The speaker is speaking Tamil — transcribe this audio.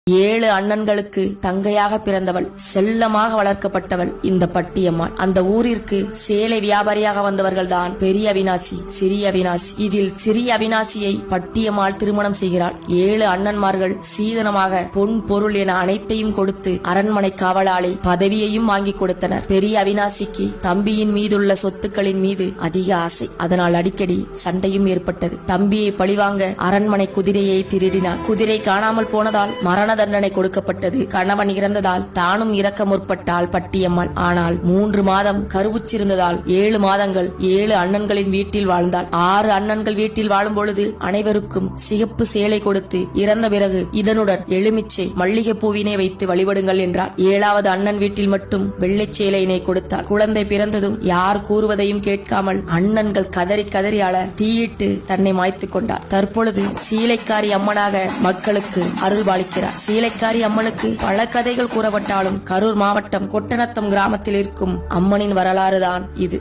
7 அண்ணன்களுக்கு தங்கையாக பிறந்தவள், செல்லமாக வளர்க்கப்பட்டவள் இந்த பட்டியம்மாள். அந்த ஊரிற்கு சேலை வியாபாரியாக வந்தவர்கள்தான் பெரிய அவினாசி, சிறிய அவினாசி. இதில் சிறிய அவினாசியை பட்டியம்மாள் திருமணம் செய்கிறாள். 7 அண்ணன்மார்கள் சீதனமாக பொன் பொருள் என அனைத்தையும் கொடுத்து அரண்மனை காவலாளி பதவியையும் வாங்கி கொடுத்தனர். பெரிய அவினாசிக்கு தம்பியின் மீதுள்ள சொத்துக்களின் மீது அதிக ஆசை. அதனால் அடிக்கடி சண்டையும் ஏற்பட்டது. தம்பியை பழிவாங்க அரண்மனை குதிரையை திருடினான். குதிரை காணாமல் போனதால் மரண தண்டனை கொடுக்கப்பட்டது. கணவன் இறந்ததால் தானும் இறக்க முற்பட்டாள் பட்டியம்மாள். ஆனால் 3 மாதம் கருவுச்சிருந்ததால் 7 மாதங்கள் 7 அண்ணன்களின் வீட்டில் வாழ்ந்தாள். 6 அண்ணன்கள் வீட்டில் வாழும் பொழுது அனைவருக்கும் சிகப்பு சேலை கொடுத்து இறந்த பிறகு இதனுடன் எலுமிச்சை மல்லிகை பூவினை வைத்து வழிபடுங்கள் என்றார். 7வது அண்ணன் வீட்டில் மட்டும் வெள்ளை சேலையினை கொடுத்தார். குழந்தை பிறந்ததும் யார் கூறுவதையும் கேட்காமல் அண்ணன்கள் கதறி கதறி அழ தீயிட்டு தன்னை மாய்த்துக் கொண்டார். தற்பொழுது சீலைக்காரி அம்மனாக மக்களுக்கு அருள் பாலிக்கிறார். சீலைக்காரி அம்மனுக்கு பல கதைகள் கூறப்பட்டாலும் கரூர் மாவட்டம் கொட்டநத்தம் கிராமத்தில் இருக்கும் அம்மனின் வரலாறுதான் இது.